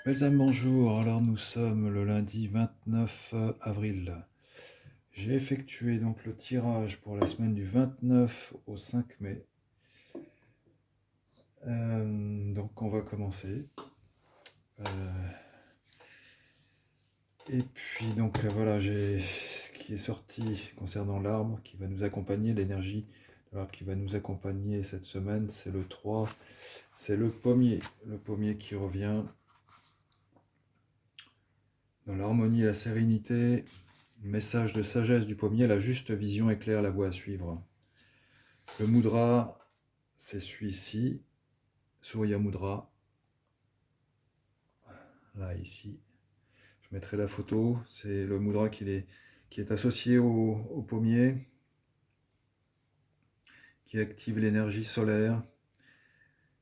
Belles âmes, bonjour. Alors nous sommes le lundi 29 avril. J'ai effectué donc le tirage pour la semaine du 29 au 5 mai. Donc on va commencer. Euh, et puis donc voilà, j'ai ce qui est sorti concernant l'arbre qui va nous accompagner, l'énergie de l'arbre qui va nous accompagner cette semaine, c'est le 3, c'est le pommier. Le pommier qui revient dans l'harmonie et la sérénité. Message de sagesse du pommier, la juste vision éclaire la voie à suivre. Le mudra, c'est celui-ci, Surya Mudra, là, ici. Je mettrai la photo, c'est le mudra qui est associé au pommier, qui active l'énergie solaire,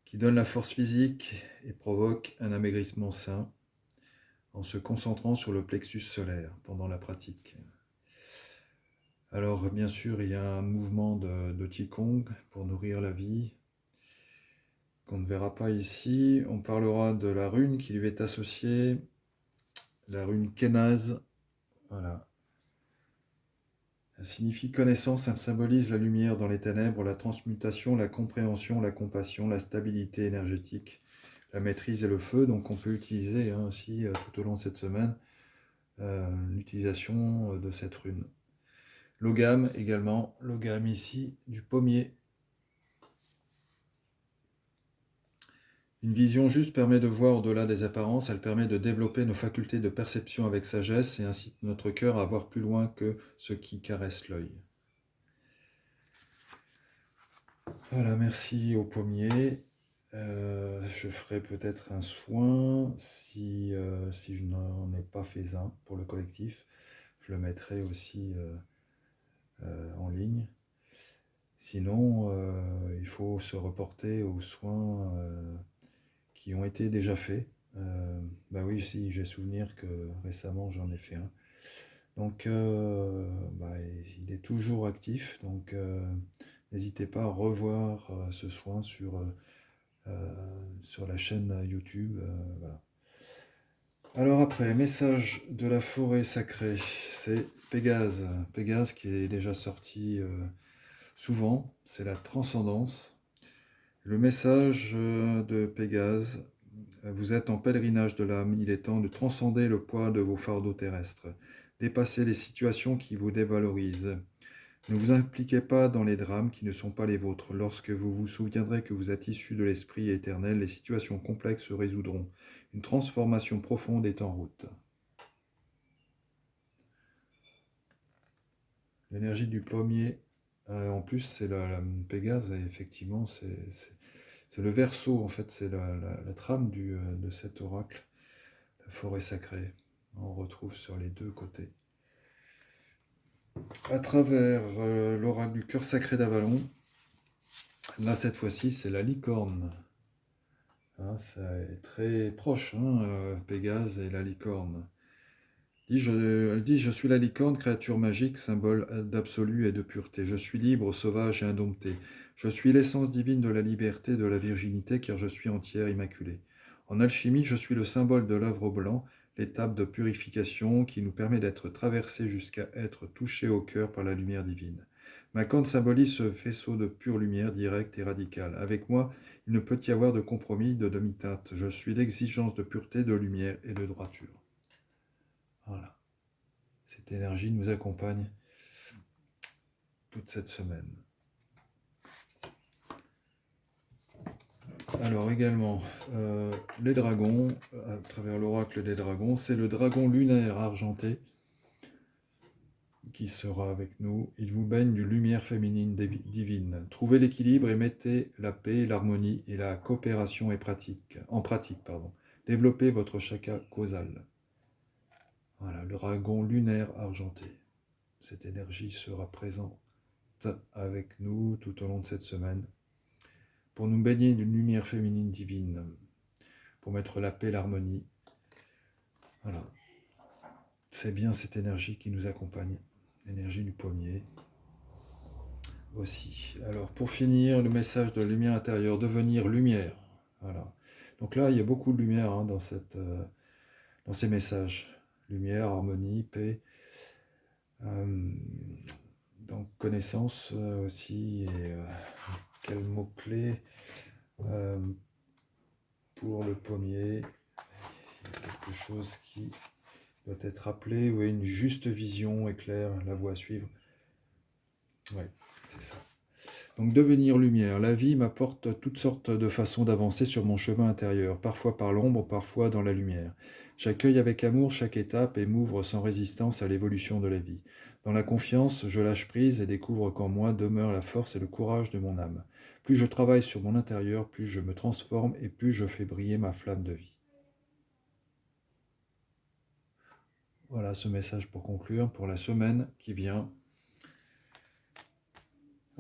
qui donne la force physique et provoque un amaigrissement sain en se concentrant sur le plexus solaire pendant la pratique. Alors, bien sûr, il y a un mouvement de Qigong pour nourrir la vie, qu'on ne verra pas ici. On parlera de la rune qui lui est associée, la rune Kenaz. Voilà. Elle signifie connaissance, elle symbolise la lumière dans les ténèbres, la transmutation, la compréhension, la compassion, la stabilité énergétique, la maîtrise et le feu. Donc on peut utiliser aussi tout au long de cette semaine l'utilisation de cette rune. Logam également, logam ici du pommier. Une vision juste permet de voir au-delà des apparences, elle permet de développer nos facultés de perception avec sagesse et incite notre cœur à voir plus loin que ce qui caresse l'œil. Voilà, merci au pommier. Je ferai peut-être un soin si je n'en ai pas fait un pour le collectif. Je le mettrai aussi en ligne. Sinon, il faut se reporter aux soins qui ont été déjà faits. Bah oui, si j'ai souvenir que récemment j'en ai fait un. Donc, bah, il est toujours actif. Donc, n'hésitez pas à revoir ce soin sur la chaîne YouTube. Voilà. Alors après, message de la forêt sacrée, c'est Pégase. Pégase qui est déjà sorti souvent, c'est la transcendance. Le message de Pégase, vous êtes en pèlerinage de l'âme, il est temps de transcender le poids de vos fardeaux terrestres, dépasser les situations qui vous dévalorisent. Ne vous impliquez pas dans les drames qui ne sont pas les vôtres. Lorsque vous vous souviendrez que vous êtes issu de l'Esprit éternel, les situations complexes se résoudront. Une transformation profonde est en route. L'énergie du pommier, en plus, c'est la Pégase, et effectivement, c'est le verso, en fait, c'est la trame de cet oracle, la forêt sacrée. On retrouve sur les deux côtés. À travers l'oracle du cœur sacré d'Avalon, là, cette fois-ci, c'est la licorne. Ça est très proche, Pégase et la licorne. Elle dit, je suis la licorne, créature magique, symbole d'absolu et de pureté. Je suis libre, sauvage et indompté. Je suis l'essence divine de la liberté, de la virginité, car je suis entière, immaculée. En alchimie, je suis le symbole de l'œuvre blanc, l'étape de purification qui nous permet d'être traversés jusqu'à être touchés au cœur par la lumière divine. Ma corne symbolise ce faisceau de pure lumière directe et radicale. Avec moi, il ne peut y avoir de compromis, de demi-teinte. Je suis l'exigence de pureté, de lumière et de droiture. Voilà. Cette énergie nous accompagne toute cette semaine. Alors également, les dragons, à travers l'oracle des dragons, c'est le dragon lunaire argenté qui sera avec nous. Il vous baigne d'une lumière féminine divine. Trouvez l'équilibre et mettez la paix, l'harmonie et la coopération en pratique. Développez votre chakra causal. Voilà, le dragon lunaire argenté. Cette énergie sera présente avec nous tout au long de cette semaine pour nous baigner d'une lumière féminine divine, pour mettre la paix, l'harmonie. Voilà. C'est bien cette énergie qui nous accompagne, l'énergie du pommier aussi. Alors pour finir, le message de lumière intérieure, devenir lumière. Voilà. Donc là, il y a beaucoup de lumière hein, dans ces messages. Lumière, harmonie, paix. Euh, donc connaissance aussi. Et quel mot-clé pour le pommier? Il y a quelque chose qui doit être rappelé. Oui, une juste vision éclaire la voie à suivre. Oui, c'est ça. Donc devenir lumière. La vie m'apporte toutes sortes de façons d'avancer sur mon chemin intérieur, parfois par l'ombre, parfois dans la lumière. J'accueille avec amour chaque étape et m'ouvre sans résistance à l'évolution de la vie. Dans la confiance, je lâche prise et découvre qu'en moi demeure la force et le courage de mon âme. Plus je travaille sur mon intérieur, plus je me transforme et plus je fais briller ma flamme de vie. Voilà ce message pour conclure pour la semaine qui vient.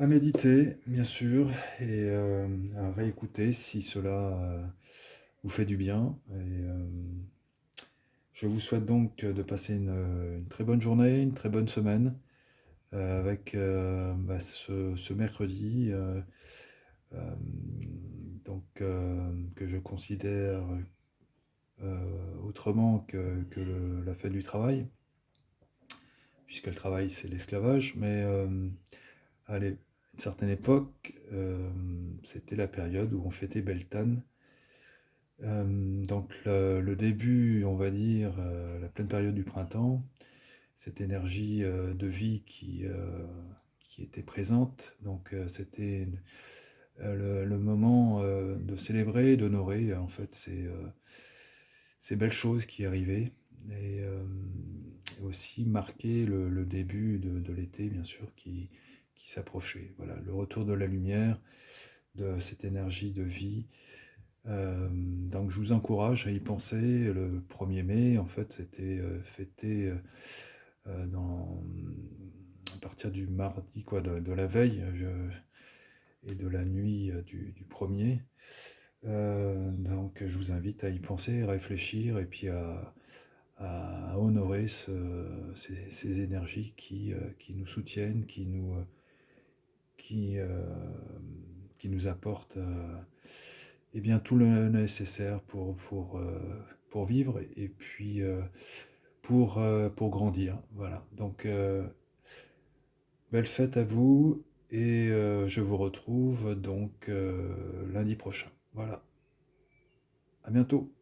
À méditer, bien sûr, et à réécouter si cela vous fait du bien. Et je vous souhaite donc de passer une très bonne journée, une très bonne semaine, avec ce mercredi, que je considère autrement que la fête du travail, puisque le travail c'est l'esclavage, mais à une certaine époque, c'était la période où on fêtait Beltane. Donc le début, on va dire, la pleine période du printemps, cette énergie de vie qui était présente. Donc c'était le moment de célébrer, d'honorer en fait ces belles choses qui arrivaient. Et aussi marquer le début de l'été, bien sûr, qui s'approchait. Voilà, le retour de la lumière, de cette énergie de vie. Donc je vous encourage à y penser. Le 1er mai, en fait, c'était fêté à partir du mardi, quoi, de la veille et de la nuit du 1er. Donc je vous invite à y penser, à réfléchir et puis à honorer ces énergies qui nous soutiennent, qui, euh, qui nous apportent eh bien, tout le nécessaire pour vivre et puis pour grandir. Voilà. Donc, belle fête à vous et je vous retrouve donc lundi prochain. Voilà. À bientôt.